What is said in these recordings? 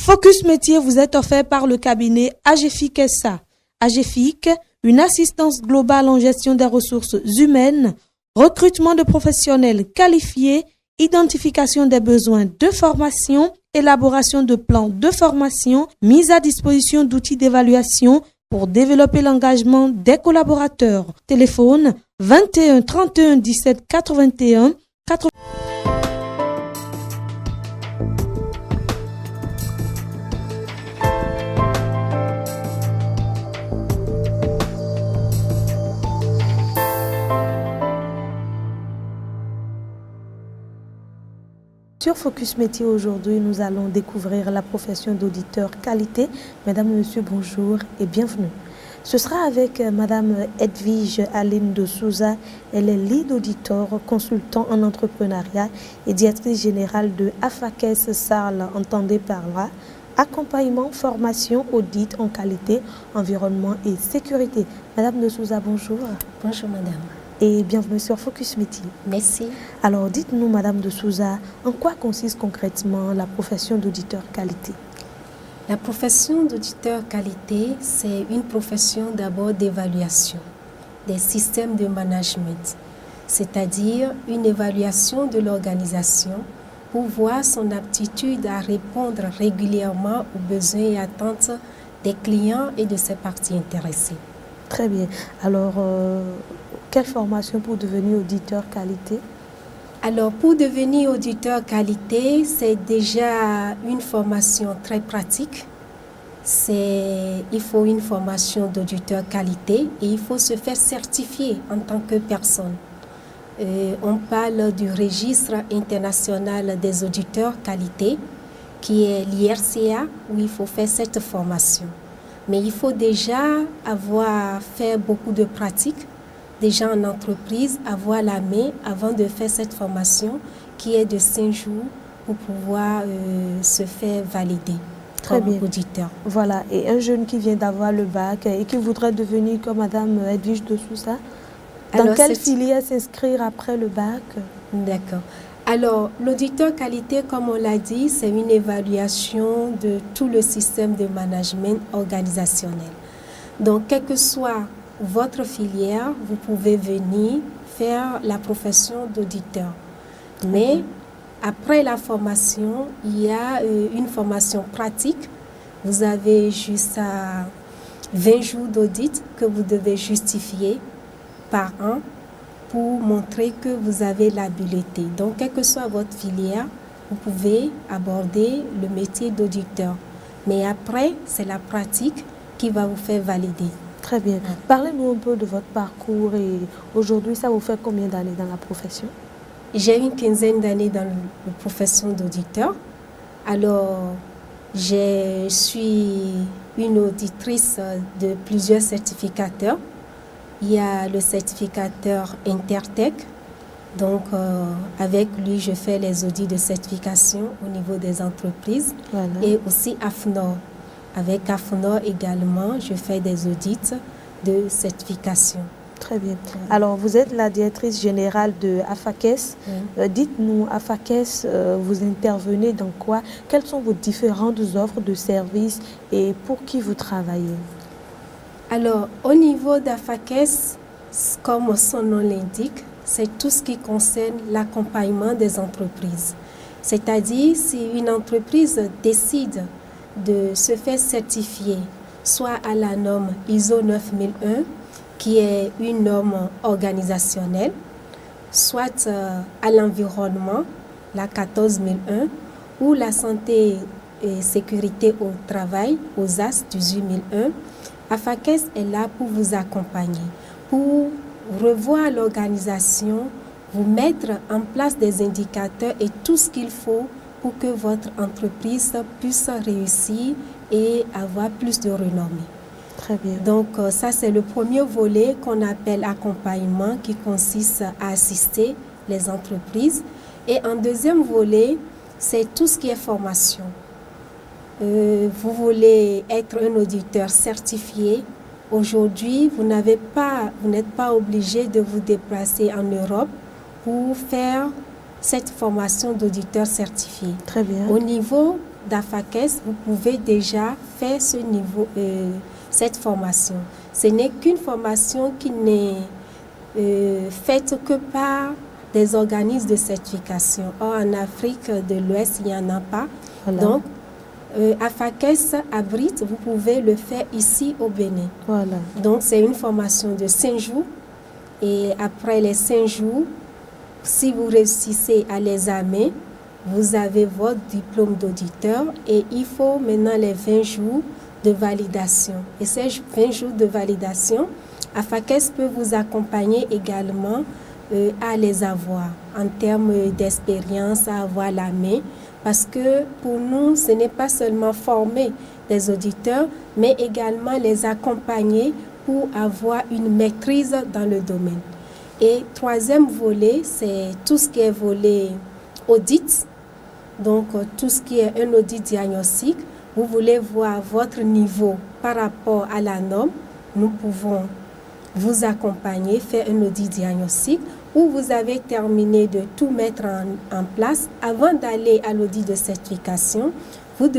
Focus métier vous est offert par le cabinet AGFIC SA. AGFIC, une assistance globale en gestion des ressources humaines, recrutement de professionnels qualifiés, identification des besoins de formation, élaboration de plans de formation, mise à disposition d'outils d'évaluation pour développer l'engagement des collaborateurs. Téléphone 21 31 17 81 80. Sur Focus Métier aujourd'hui, nous allons découvrir la profession d'auditeur qualité. Mesdames, Messieurs, bonjour et bienvenue. Ce sera avec Madame Edwige Aline de Souza. Elle est lead auditeur, consultant en entrepreneuriat et directrice générale de AFAKES Sarl, entendez par là. Accompagnement, formation, audit en qualité, environnement et sécurité. Madame de Souza, bonjour. Bonjour Madame. Et bienvenue sur Focus Métier. Merci. Alors, dites-nous, Madame de Souza, en quoi consiste concrètement la profession d'auditeur qualité? La profession d'auditeur qualité, c'est une profession d'abord d'évaluation des systèmes de management, c'est-à-dire une évaluation de l'organisation pour voir son aptitude à répondre régulièrement aux besoins et attentes des clients et de ses parties intéressées. Très bien. Alors, quelle formation pour devenir auditeur qualité? Alors, pour devenir auditeur qualité, c'est déjà une formation très pratique. Il faut une formation d'auditeur qualité et il faut se faire certifier en tant que personne. On parle du registre international des auditeurs qualité, qui est l'IRCA, où il faut faire cette formation. Mais il faut déjà avoir fait beaucoup de pratiques, déjà en entreprise, avoir la main avant de faire cette formation qui est de 5 jours pour pouvoir se faire valider. Très bien. Auditeur. Voilà, et un jeune qui vient d'avoir le bac et qui voudrait devenir comme Madame Edwige de Souza, dans quelle filière s'inscrire après le bac? D'accord. Alors, l'auditeur qualité, comme on l'a dit, c'est une évaluation de tout le système de management organisationnel. Donc, quelle que soit votre filière, vous pouvez venir faire la profession d'auditeur. Mais après la formation, il y a une formation pratique. Vous avez jusqu'à 20 jours d'audit que vous devez justifier par an pour montrer que vous avez l'habileté. Donc, quelle que soit votre filière, vous pouvez aborder le métier d'auditeur. Mais après, c'est la pratique qui va vous faire valider. Très bien. Parlez-nous un peu de votre parcours et aujourd'hui, ça vous fait combien d'années dans la profession? J'ai une quinzaine d'années dans la profession d'auditeur. Alors, je suis une auditrice de plusieurs certificateurs. Il y a le certificateur Intertech. Donc, avec lui, je fais les audits de certification au niveau des entreprises. Voilà. Et aussi AFNOR. Avec AFNOR également, je fais des audits de certification. Très bien. Alors, vous êtes la directrice générale de AFAKES. Dites-nous, AFAKES, vous intervenez dans quoi? Quelles sont vos différentes offres de services et pour qui vous travaillez? Alors, au niveau d'AFAKES, comme son nom l'indique, c'est tout ce qui concerne l'accompagnement des entreprises. C'est-à-dire, si une entreprise décide de se faire certifier, soit à la norme ISO 9001, qui est une norme organisationnelle, soit à l'environnement, la 14001, ou la santé et sécurité au travail, aux AS 18001, AFAKES est là pour vous accompagner, pour revoir l'organisation, vous mettre en place des indicateurs et tout ce qu'il faut pour que votre entreprise puisse réussir et avoir plus de renommée. Très bien. Donc, ça, c'est le premier volet qu'on appelle accompagnement, qui consiste à assister les entreprises. Et en deuxième volet, c'est tout ce qui est formation. Vous voulez être un auditeur certifié. Aujourd'hui, vous n'êtes pas obligé de vous déplacer en Europe pour faire cette formation d'auditeur certifié. Très bien. Au niveau d'AFAQES, vous pouvez déjà faire cette formation. Ce n'est qu'une formation qui n'est faite que par des organismes de certification. Or, en Afrique de l'Ouest, il n'y en a pas. Voilà. Donc, AFAQES abrite, vous pouvez le faire ici au Bénin. Voilà. Donc, c'est une formation de 5 jours. Et après les 5 jours, si vous réussissez à l'examen, vous avez votre diplôme d'auditeur et il faut maintenant les 20 jours de validation. Et ces 20 jours de validation, AFAQES peut vous accompagner également à les avoir en termes d'expérience, à avoir la main. Parce que pour nous, ce n'est pas seulement former des auditeurs, mais également les accompagner pour avoir une maîtrise dans le domaine. Et troisième volet, c'est tout ce qui est volet audit. Donc, tout ce qui est un audit diagnostic. Vous voulez voir votre niveau par rapport à la norme. Nous pouvons vous accompagner, faire un audit diagnostic où vous avez terminé de tout mettre en place. Avant d'aller à l'audit de certification, vous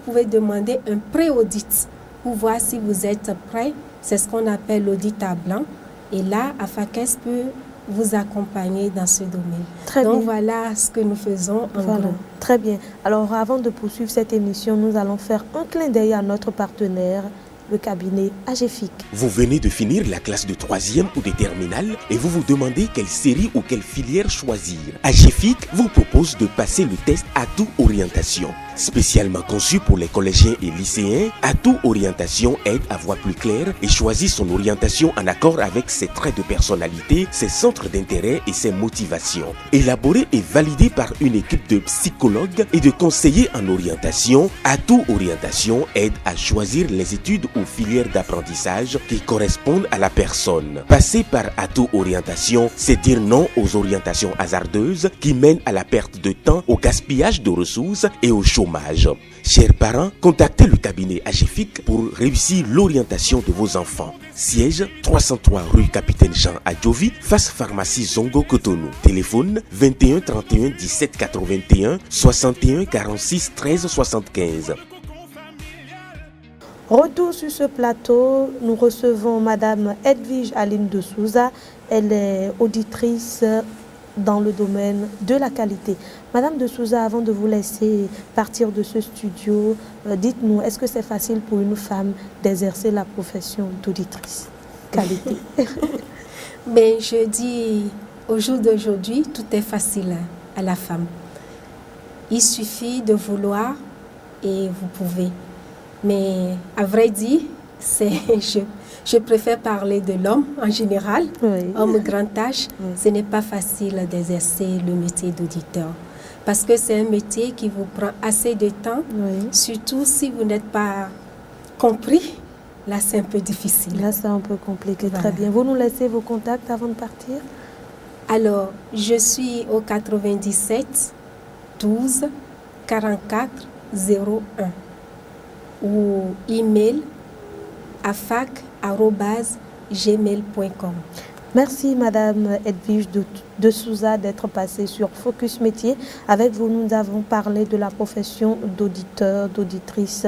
pouvez demander un pré-audit pour voir si vous êtes prêt. C'est ce qu'on appelle l'audit à blanc. Et là, AFAQES peut vous accompagner dans ce domaine. Très Donc bien. voilà ce que nous faisons en gros. Très bien. Alors avant de poursuivre cette émission, nous allons faire un clin d'œil à notre partenaire, le cabinet AGEFIC. Vous venez de finir la classe de 3e ou de terminale et vous vous demandez quelle série ou quelle filière choisir. AGEFIC vous propose de passer le test Atout Orientation. Spécialement conçu pour les collégiens et lycéens, Atout Orientation aide à voir plus clair et choisir son orientation en accord avec ses traits de personnalité, ses centres d'intérêt et ses motivations. Élaboré et validé par une équipe de psychologues et de conseillers en orientation, Atout Orientation aide à choisir les études ou filières d'apprentissage qui correspondent à la personne. Passer par Atout Orientation, c'est dire non aux orientations hasardeuses qui mènent à la perte de temps, au gaspillage de ressources et au chômage. Chers parents, contactez le cabinet AGEFIC pour réussir l'orientation de vos enfants. Siège 303 rue Capitaine Jean à Djovi, face pharmacie Zongo Cotonou. Téléphone 21 31 17 81 61 46 13 75. Retour sur ce plateau, nous recevons Madame Edwige Aline de Souza. Elle est auditrice dans le domaine de la qualité. Madame de Souza, avant de vous laisser partir de ce studio, dites-nous, est-ce que c'est facile pour une femme d'exercer la profession d'auditrice qualité? Mais je dis, au jour d'aujourd'hui, tout est facile à la femme. Il suffit de vouloir et vous pouvez. Mais à vrai dire, je préfère parler de l'homme en général, oui. Homme grand âge. Oui. Ce n'est pas facile d'exercer le métier d'auditeur parce que c'est un métier qui vous prend assez de temps, oui. Surtout si vous n'êtes pas compris. Là, c'est un peu difficile. Là, c'est un peu compliqué. Voilà. Très bien. Vous nous laissez vos contacts avant de partir? Alors, je suis au 97 12 44 01 ou email afac@gmail.com. Merci Madame Edwige de Souza d'être passée sur Focus Métier. Avec vous, nous avons parlé de la profession d'auditeur, d'auditrice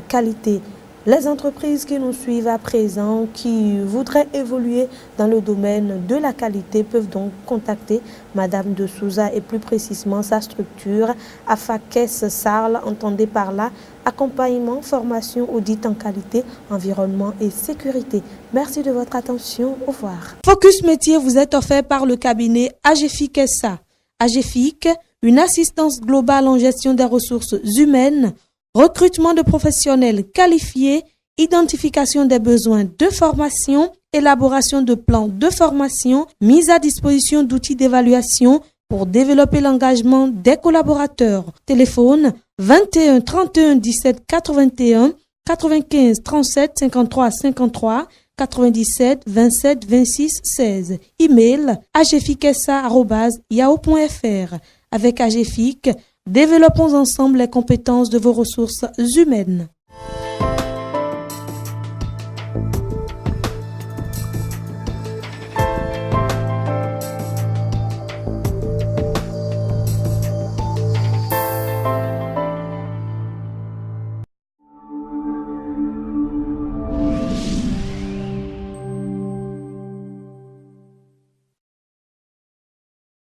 qualité. Les entreprises qui nous suivent à présent, qui voudraient évoluer dans le domaine de la qualité, peuvent donc contacter Madame de Souza et plus précisément sa structure AFAQES Sarl, entendez par là accompagnement, formation, audit en qualité, environnement et sécurité. Merci de votre attention. Au revoir. Focus Métier vous est offert par le cabinet AGEFIC SA. AGEFIC, une assistance globale en gestion des ressources humaines, recrutement de professionnels qualifiés, identification des besoins de formation, élaboration de plans de formation, mise à disposition d'outils d'évaluation pour développer l'engagement des collaborateurs. Téléphone 21 31 17 81 95 37 53 53 97 27 26 16. Email ageficsa@yahoo.fr. Avec AGEFIC, développons ensemble les compétences de vos ressources humaines.